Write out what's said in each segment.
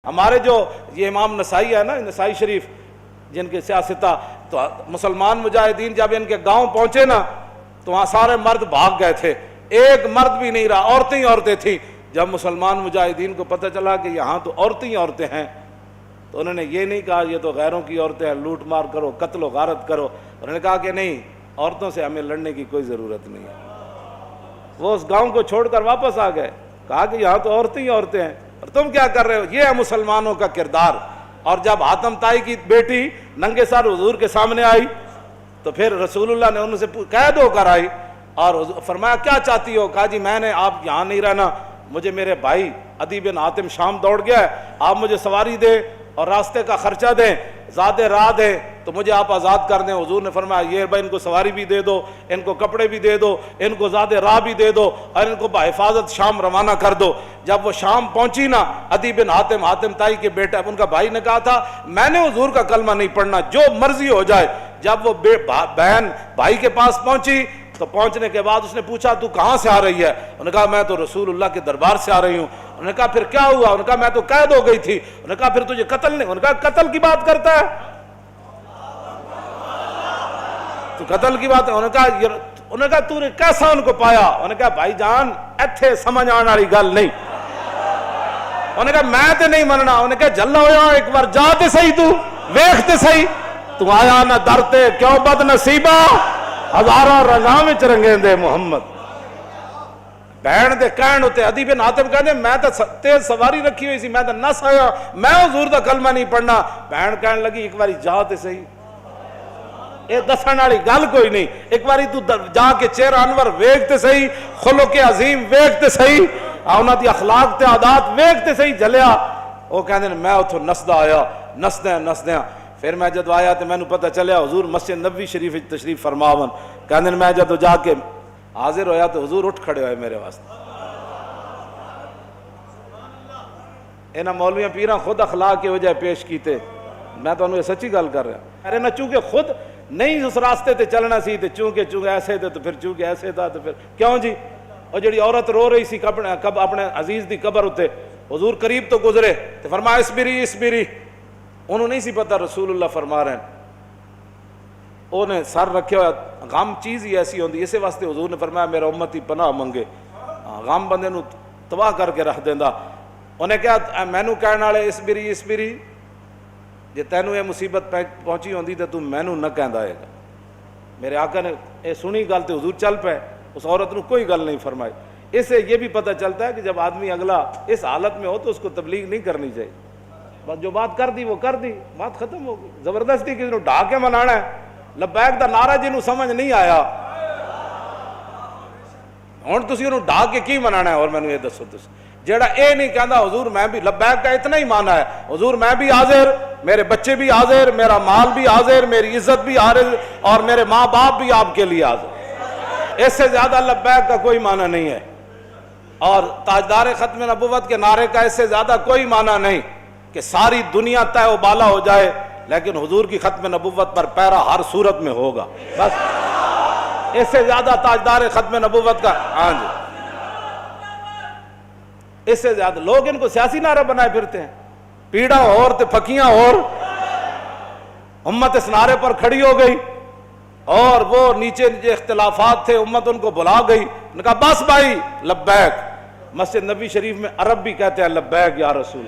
ہمارے جو یہ امام نسائی ہے نا، نسائی شریف جن کے سیاستہ، تو مسلمان مجاہدین جب ان کے گاؤں پہنچے نا تو وہاں سارے مرد بھاگ گئے تھے، ایک مرد بھی نہیں رہا، عورتیں ہی عورتیں تھیں۔ جب مسلمان مجاہدین کو پتہ چلا کہ یہاں تو عورتیں ہی عورتیں ہیں، تو انہوں نے یہ نہیں کہا یہ تو غیروں کی عورتیں ہیں، لوٹ مار کرو، قتل و غارت کرو۔ انہوں نے کہا کہ نہیں، عورتوں سے ہمیں لڑنے کی کوئی ضرورت نہیں ہے۔ وہ اس گاؤں کو چھوڑ کر واپس آ گئے، کہا کہ یہاں تو عورتیں ہی عورتیں ہیں اور تم کیا کر رہے ہو؟ یہ ہے مسلمانوں کا کردار۔ اور جب حاتم طائی کی بیٹی ننگے سر حضور کے سامنے آئی تو پھر رسول اللہ نے ان سے قید ہو کر آئی اور فرمایا کیا چاہتی ہو؟ کہا جی میں نے آپ یہاں نہیں رہنا، مجھے میرے بھائی عدی بن حاتم شام دوڑ گیا ہے، آپ مجھے سواری دیں اور راستے کا خرچہ دیں، زیادہ راہ دیں تو مجھے آپ آزاد کر دیں۔ حضور نے فرمایا یہ بھائی ان کو سواری بھی دے دو، ان کو کپڑے بھی دے دو، ان کو زیادہ راہ بھی دے دو اور ان کو بحفاظت شام روانہ کر دو۔ جب وہ شام پہنچی نا، عدی بن حاتم، حاتم طائی کے بیٹا، ان کا بھائی نے کہا تھا میں نے حضور کا کلمہ نہیں پڑھنا، جو مرضی ہو جائے۔ جب وہ بہن بھائی کے پاس پہنچی تو پہنچنے کے بعد اس نے پوچھا تو کہاں سے آ رہی ہے؟ انہوں نے کہا میں تو رسول اللہ کے دربار سے آ رہی ہوں۔ انہوں نے کہا پھر کیا ہوا؟ انہوں نے کہا میں تو قید ہو گئی تھی۔ انہوں نے کہا پھر تجھے قتل نہیں؟ انہوں نے کہا قتل کی بات کرتا ہے تو قتل کی بات ہے؟ انہوں نے کہا تو نے کیسا ان کو پایا؟ انہوں نے کہا بھائی جان ایتھے سمجھ آنے والی گل نہیں۔ انہوں نے کہا میں تے نہیں مننا۔ انہوں نے کہا جلا ہویا ایک بار جا تے صحیح، تو ویکھ تے صحیح، تو آیا نہ درتے کیوں بد نصیبہ، ہزاراں رنگاں وچ رنگیں دے محمد۔ بہن دے کہن ہوتے عدی بن حاتم کہنے میں تو تیز سواری رکھی ہوئی سی، میں تو نس آیا، میں حضور دا کلمہ نہیں پڑھنا۔ بہن کہنے لگی ایک باری جا تے صحیح، یہ دسن والی گل کوئی نہیں، ایک باری تو جا کے چہرہ انور ویکھ تے صحیح، خلق عظیم ویکھ تے صحیح، انہاں دی اخلاق تے عادات ویکھ تے صحیح جلیا۔ وہ کہندے میں اتھوں نسدا آیا، نسدیاں پھر میں جدو آیا تو مینوں پتہ چلیا حضور مسجد نبوی شریف وچ تشریف فرماون۔ کہندے میں جدو جا کے حاضر ہویا تو حضور اٹھ کھڑے ہوئے میرے واسطے۔ انہاں مولویاں پیراں خود اخلاق کے وجہ پیش کیتے، میں تو انہوں سچی گل کر رہا۔ ارے نہ چونکہ خود نہیں اس راستے تے چلنا سی تے چونکہ ایسے تھے تو پھر چونکہ ایسے تھا تو پھر کیوں جی؟ اور جڑی عورت رو رہی سی اپنے عزیز دی قبر ہوتے، حضور قریب تو گزرے تو فرمایا اسبری، انہوں نہیں سی پتہ رسول اللہ فرما رہے ہیں، انہیں سر رکھے ہوا۔ غم چیز ہی ایسی ہوندی، اسی واسطے حضور نے فرمایا میرا امتی پناہ منگے، غم بندے نو تباہ کر کے رکھ دیندا۔ انہیں کہا مینوں کہنے والے اسبری، جے تینوں یہ مصیبت پہنچی ہوندی تو تم مینوں نہ کہندا ہے گا۔ میرے آقا نے یہ سنی گل تے حضور چل پے، اس عورت نو کوئی گل نہیں فرمائی۔ اس سے یہ بھی پتہ چلتا ہے کہ جب آدمی اگلا اس حالت میں ہو تو اس کو تبلیغ نہیں کرنی چاہیے، بس جو بات کر دی وہ کر دی، بات ختم ہو گئی۔ زبردستی کسی نو ڈھا کے منانا ہے، لبیک دا نعرہ جنوں سمجھ نہیں آیا ہن تسی انہوں ڈھا کے کی منانا ہے؟ اور مینوں یہ دسو تسی جیڑا اے نہیں کہندا حضور میں بھی لبیک کا اتنا ہی مانا ہے، حضور میں بھی حاضر، میرے بچے بھی حاضر، میرا مال بھی حاضر، میری عزت بھی حاضر اور میرے ماں باپ بھی آپ کے لیے حاضر، اس سے زیادہ لبیک کا کوئی معنی نہیں ہے۔ اور تاجدار ختم نبوت کے نعرے کا اس سے زیادہ کوئی معنی نہیں کہ ساری دنیا طے و بالا ہو جائے لیکن حضور کی ختم نبوت پر پیرا ہر صورت میں ہوگا، بس اس سے زیادہ تاجدار ختم نبوت کا ہاں جی اس سے زیادہ لوگ ان کو سیاسی نعرہ بنائے پھرتے ہیں، پیڑا اور تے پھکیاں اور امت اس نعرے پر کھڑی ہو گئی اور وہ نیچے اختلافات تھے امت ان کو بلا گئی، انہوں نے کہا بس بھائی لبیک۔ مسجد نبی شریف میں عرب بھی کہتے ہیں لبیک یا رسول،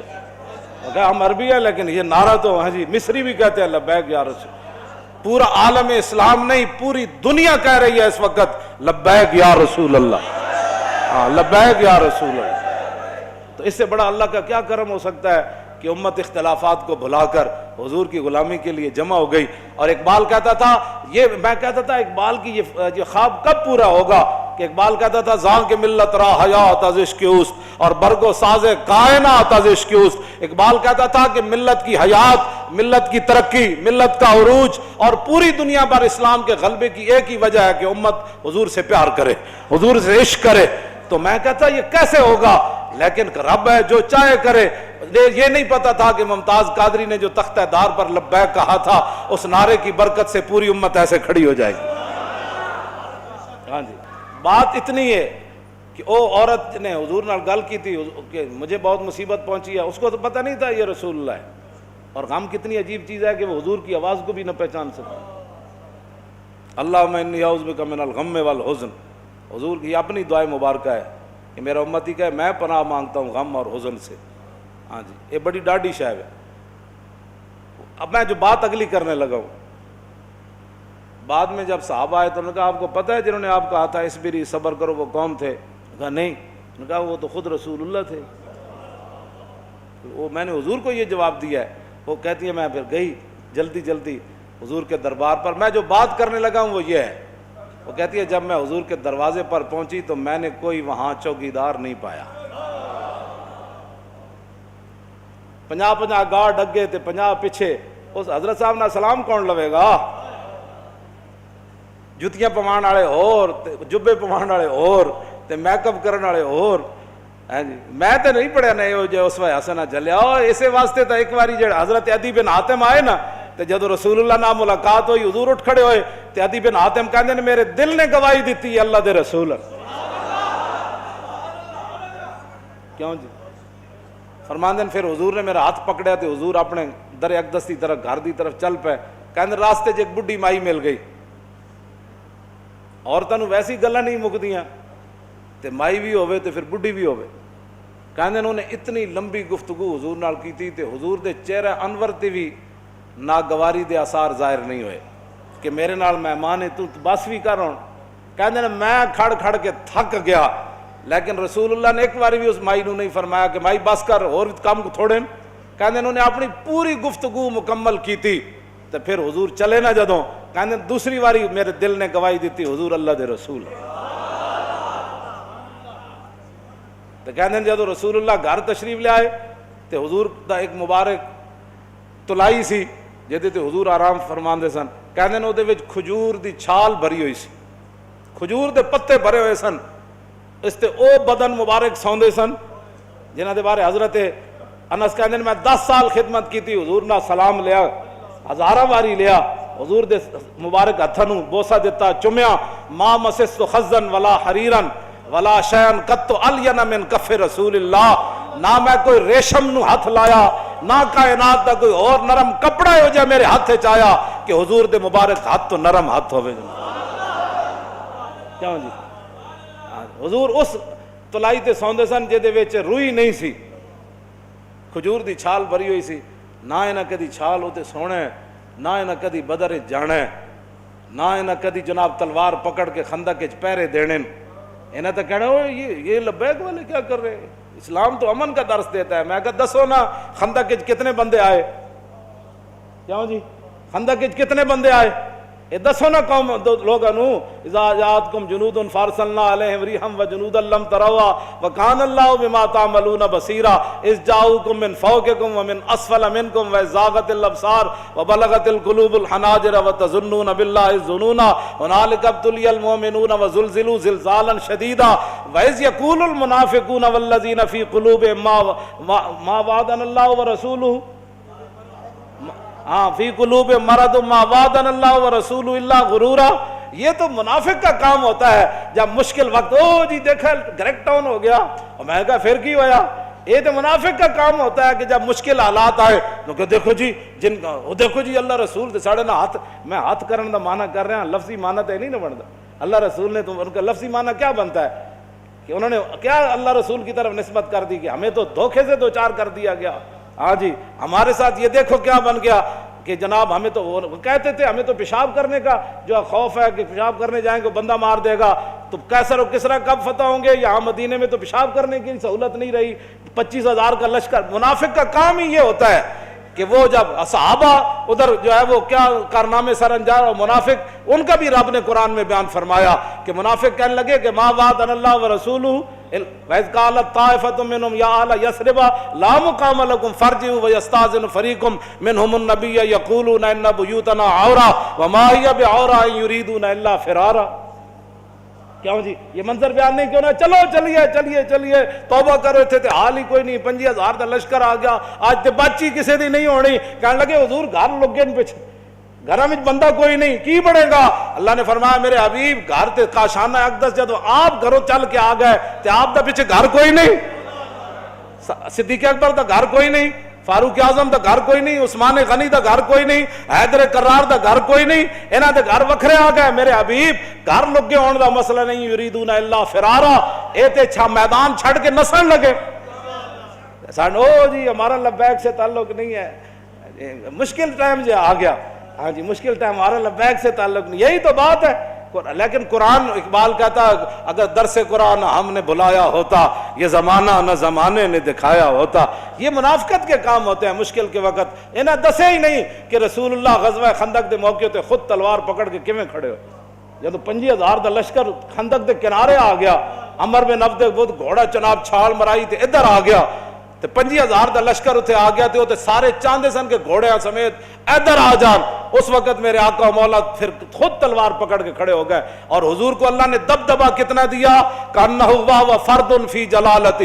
ہم عربی ہیں لیکن یہ نعرہ تو ہاں جی مصری بھی کہتے ہیں لبیک یا رسول۔ پورا عالم اسلام نہیں پوری دنیا کہہ رہی ہے اس وقت لبیک یا رسول اللہ، ہاں لبیک یا رسول اللہ۔ تو اس سے بڑا اللہ کا کیا کرم ہو سکتا ہے کہ امت اختلافات کو بھلا کر حضور کی غلامی کے لیے جمع ہو گئی۔ اور اقبال کہتا تھا میں کہتا تھا اقبال کی یہ خواب کب پورا ہوگا کہ اقبال کہتا تھا زاں کے ملت را حیات از عشق اوست اور برگ و ساز کائنات از عشق اوست۔ اقبال کہتا تھا کہ ملت کی حیات، ملت کی ترقی، ملت کا عروج اور پوری دنیا پر اسلام کے غلبے کی ایک ہی وجہ ہے کہ امت حضور سے پیار کرے، حضور سے عشق کرے۔ تو میں کہتا یہ کیسے ہوگا، لیکن رب ہے جو چاہے کرے۔ یہ نہیں پتا تھا کہ ممتاز قادری نے جو تختہ دار پر لبیک کہا تھا اس نعرے کی برکت سے پوری امت ایسے کھڑی ہو جائے گی۔ ہاں جی بات اتنی ہے کہ او عورت نے حضور نال گل کی تھی کہ مجھے بہت مصیبت پہنچی ہے، اس کو تو پتہ نہیں تھا یہ رسول اللہ ہے، اور غم کتنی عجیب چیز ہے کہ وہ حضور کی آواز کو بھی نہ پہچان سکا۔ اللہم انی اعوذ بک من الغم والحزن، حضور کی اپنی دعائے مبارکہ ہے کہ میرا امتی کہ میں پناہ مانگتا ہوں غم اور حزن سے۔ ہاں جی، یہ بڑی ڈاڈی شے ہے۔ اب میں جو بات اگلی کرنے لگا ہوں، بعد میں جب صحابہ آئے تو انہوں نے کہا آپ کو پتہ ہے جنہوں نے آپ کہا تھا اصبری صبر کرو وہ کون تھے؟ کہا نہیں۔ انہوں نے کہا وہ تو خود رسول اللہ تھے۔ وہ میں نے حضور کو یہ جواب دیا ہے۔ وہ کہتی ہے میں پھر گئی جلدی جلدی حضور کے دربار پر، میں جو بات کرنے لگا ہوں وہ یہ ہے۔ وہ کہتی ہے جب میں حضور کے دروازے پر پہنچی تو میں نے کوئی وہاں چوکیدار نہیں پایا۔ 50 گارڈ اگے تے 50 پیچھے، اس حضرت صاحب نہ سلام کون لوے گا؟ جتیاں پوان والے اور جبے پوان والے اور تے میک اپ کرن والے اور۔ ہاں جی، میں تے نہیں پڑھیا نہیں جو اس وقت حسنہ جلیا، اور اسی واسطے تو ایک باری جڑا حضرت عدی بن حاتم آئے نا تے جدو رسول اللہ نال ملاقات ہوئی حضور اٹھ کھڑے ہوئے تے عدی بن حاتم کہندے نے میرے دل نے گواہی دیتی ہے اللہ دے رسول۔ کیوں جی؟ فرماندے پھر حضور نے میرا ہاتھ پکڑیا تے حضور اپنے در اقدس کی طرف گھر دی طرف چل پے۔ کہندے راستے ایک بڈھی مائی مل گئی، عورتاں نوں ویسی گلاں نہیں مکدیاں تے مائی بھی ہوے تے پھر بڈھی بھی ہوے۔ کہندے انہوں نے اتنی لمبی گفتگو حضور نال کیتی تے حضور دے چہرہ انور تے بھی ناگواری دے آثار ظاہر نہیں ہوئے کہ میرے نال مہمان ہے تو بس بھی کر ہوں۔ کہندے نے میں کھڑ کھڑ کے تھک گیا، لیکن رسول اللہ نے ایک بار بھی اس مائی نو نہیں فرمایا کہ مائی بس کر اور کام تھوڑے۔ کہندے انہوں نے اپنی پوری گفتگو مکمل کی تھی تو پھر حضور چلے نہ جدوں، کہندے دوسری باری میرے دل نے گواہی دیتی حضور اللہ دے رسول۔ تو کہندے جدوں رسول اللہ گھر تشریف لے آئے تو حضور دا ایک مبارک تلائی سی جہدے تے حضور آرام فرماندے سن۔ کہندے نے اودے وچ کھجور دی چھال بھری ہوئی سی، کھجور دے پتے بھرے ہوئے سن، اس تے او بدن مبارک سوندے سن جنہاں دے بارے حضرت انس کہندے نے میں 10 سال خدمت کیتی، حضور نہ سلام لیا، ہزاراں واری لیا، حضور دے مبارک ہتھاں نوں بوسہ دیتا، چومیا۔ ما مسست خزن ولا حریرن ولا شیئن قط الین من کف رسول اللہ، نہ میں کوئی ریشم نو ہاتھ لایا نہ کائنات دا کوئی اور نرم کپڑا ہو جائے میرے ہاتھ چ آیا کہ حضور دے مبارک ہاتھ تو نرم ہاتھ ہوئے۔ کیوں جی؟ حضور اس تلائی تے سوندے سن جہدے وچ روئی نہیں سی، کھجور دی چھال بھری ہوئی سی، نہ انہاں کدی چھال ہوتے سونے، نہ انہاں کدی بدر جانے، نہ انہاں کدی جناب تلوار پکڑ کے خندق وچ پہرے دینے۔ انہیں تو کہنا یہ لبیک والے کیا کر رہے ہیں؟ اسلام تو امن کا درس دیتا ہے۔ میں کہا دسو نا خندق وچ کتنے بندے آئے؟ کیوں جی؟ خندق وچ کتنے بندے آئے؟ یہ دسو نا قوم لوگاں نو، اذا جاءتکم جنود فارسلنا علیہم ریحا وجنودا لم تروا وکان اللہ بما تعملون بصیرا اذ جاءوکم من فوقکم ومن اسفل منکم وزاغت الابصار وبلغت القلوب الحناجر وتظنون باللہ الظنونا هنالک ابتلی المؤمنون وزلزلوا زلزالا شدیدا واذ یقول المنافقون والذین فی قلوبہم ما وعدنا اللہ ورسولہ ہاں فی قلوب مرض ما وعدنا اللہ ورسول اللہ غرورا۔ یہ تو منافق کا کام ہوتا ہے جب مشکل وقت او جی دیکھا گریک ٹاؤن ہو گیا، اور میں کہا پھر کی ہویا؟ یہ تو منافق کا کام ہوتا ہے کہ جب مشکل حالات آئے تو کہ دیکھو جی جن کا دیکھو جی اللہ رسول ساڑھے نہ ہاتھ، میں ہاتھ کرنے دا معنی کر رہے ہیں، لفظی معنی تو نہیں نہ بنتا۔ اللہ رسول نے تو ان کا لفظی معنی کیا بنتا ہے کہ انہوں نے کیا اللہ رسول کی طرف نسبت کر دی کہ ہمیں تو دھوکے سے دوچار کر دیا گیا۔ ہاں جی، ہمارے ساتھ یہ دیکھو کیا بن گیا کہ جناب ہمیں تو وہ کہتے تھے ہمیں تو پیشاب کرنے کا جو خوف ہے کہ پیشاب کرنے جائیں گے بندہ مار دے گا، تو کیسر و کسرا کب فتح ہوں گے؟ یہاں مدینے میں تو پیشاب کرنے کی سہولت نہیں رہی، 25,000 کا لشکر۔ منافق کا کام ہی یہ ہوتا ہے کہ وہ جب صحابہ ادھر جو ہے وہ کیا کارنامے سر انجام، اور منافق ان کا بھی رب نے قرآن میں بیان فرمایا کہ منافق کہنے لگے کہ ما وعدنا اللہ ورسولہ وَإِذْ قَالَتْ طَائِفَةٌ مِّنْهُمْ يَا أَهْلَ يَثْرِبَ لَا مُقَامَ لَكُمْ فَارْجِعُوا وَيَسْتَأْذِنُ فَرِيقٌ مِّنْهُمُ النَّبِيَّ يَقُولُونَ إِنَّ بُيُوتَنَا عَوْرَةٌ وَمَا هِيَ بِعَوْرَةٍ إِن يُرِيدُونَ إِلَّا فِرَارًا۔ کیوں جی یہ منظر بیان نہیں کیوں نہ؟ چلو چلیے چلیے چلیے توبہ کرو، تھے حال ہی کوئی نہیں، 25,000 کا لشکر آ گیا، آج تے بچی کسی دی نہیں ہونی۔ کہنے لگے حضور گھر لوگ گئے پیچھے، گھر میں بندہ کوئی نہیں کی بڑھے گا. اللہ نے فرمایا میرے حبیب گھر تے کاشانہ اقدس جدو آپ گھروں چل کے آ گئے تے آپ دا پیچھے گھر کوئی نہیں, صدیق اکبر دا گھر کوئی نہیں, فاروق اعظم دا گھر کوئی نہیں, عثمان غنی دا گھر کوئی نہیں, حیدر کرار دا گھر کوئی نہیں, انہاں دے گھر وکھرے آ گئے. میرے حبیب گھر لگے ہون دا مسئلہ نہیں, یریدون الا فرارا, اے تے چھا میدان چھڑ کے نسن لگے. او جی ہمارا لبیک سے تعلق نہیں ہے, مشکل ٹائم جو آ گیا, ہاں جی مشکل ٹائم, ہمارا لبیک سے تعلق نہیں, یہی تو بات ہے. لیکن قرآن, اقبال کہتا اگر درس قرآن ہم نے بلایا ہوتا, یہ زمانہ نہ زمانے نے دکھایا ہوتا. یہ منافقت کے کام ہوتے ہیں مشکل کے وقت. انہیں دسے ہی نہیں کہ رسول اللہ غزوہ خندق دے موقع تے خود تلوار پکڑ کے کیویں کھڑے ہو. جب 25,000 دا لشکر خندق دے کنارے آ گیا, عمر بن عبد بود گھوڑا چناب چھال مرائی تے ادھر آ گیا, تے 25,000 دا لشکر اتنے آ گیا, تے سارے چاندے سن کے گھوڑے سمیت ادھر آ جان. اس وقت میرے آقا و مولا پھر خود تلوار پکڑ کے کھڑے ہو گئے, اور حضور کو اللہ نے دبدبا کتنا دیا, کانہ و فرد فی جلالتہ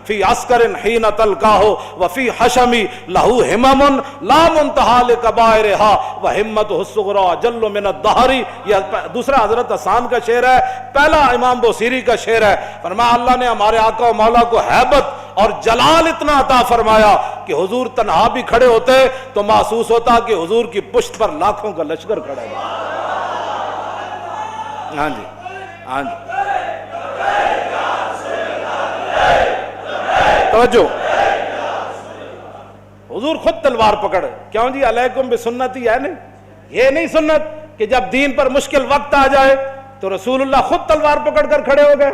فی عسکر حین تلقاہ وفی حشمی لہو ہمم لا منتہا لکبائرہا وہمتہ الصغری جل من الدہر. یہ دوسرا حضرت حسان کا شعر ہے, پہلا امام بوصیری کا شعر ہے. فرمایا اللہ نے ہمارے آقا و مولا کو ہیبت اور جلال اتنا عطا فرمایا کہ حضور تنہا بھی کھڑے ہوتے تو محسوس ہوتا کہ حضور کی پشت پر لاکھوں کا لشکر کھڑا ہے. ہاں جی ہاں جی توجہ, حضور خود تلوار پکڑ. کیوں جی علیکم بسنتی ہے نہیں, یہ نہیں سنت کہ جب دین پر مشکل وقت آ جائے تو رسول اللہ خود تلوار پکڑ کر کھڑے ہو گئے.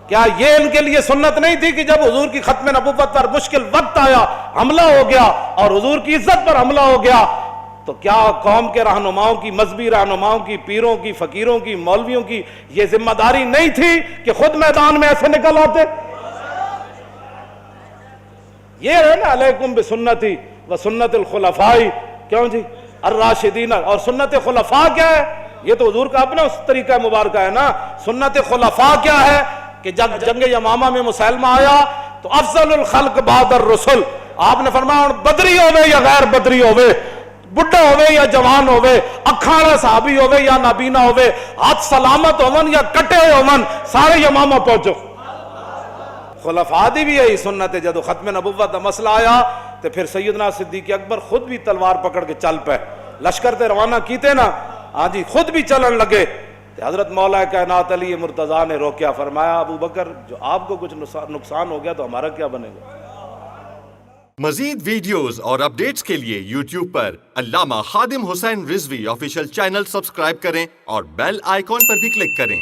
کیا یہ ان کے لیے سنت نہیں تھی کہ جب حضور کی ختم نبوت پر مشکل وقت آیا, حملہ ہو گیا اور حضور کی عزت پر حملہ ہو گیا, تو کیا قوم کے رہنماؤں کی, مذہبی رہنماؤں کی, پیروں کی, فقیروں کی, مولویوں کی یہ ذمہ داری نہیں تھی کہ خود میدان میں ایسے نکل آتے؟ یہ ہے نا علیکم بسنتی و سنت الخلفاء. کیوں جی الراشدین, اور سنت خلفاء کیا ہے؟ یہ تو حضور کا اپنا اس طریقہ مبارکہ ہے نا. سنت خلفاء کیا ہے کہ جب جنگ یمامہ میں مسلمہ آیا تو افضل الخلق بعد الرسل, آپ نے فرمایا بدری ہوئے یا غیر بدری ہوئے, بڑھا ہوئے یا جوان ہوئے, اکھاڑا صحابی ہوئے یا نابینا ہوئے, ہاتھ سلامت ہومن یا کٹے ہومن, سارے یمامہ پہنچو. خلفاء دی بھی یہی سنت ہے. جدو ختم نبوت دا مسئلہ آیا تو پھر سیدنا صدیق اکبر خود بھی تلوار پکڑ کے چل پے, لشکر تے روانہ کیتے نا, ہاں جی خود بھی چلن لگے. حضرت مولا کائنات علی مرتضیٰ نے روکیا, فرمایا ابو بکر جو آپ کو کچھ نقصان ہو گیا تو ہمارا کیا بنے گا. مزید ویڈیوز اور اپڈیٹس کے لیے یوٹیوب پر علامہ Khadim Hussain Rizvi official channel subscribe کریں اور بیل آئیکن پر بھی کلک کریں.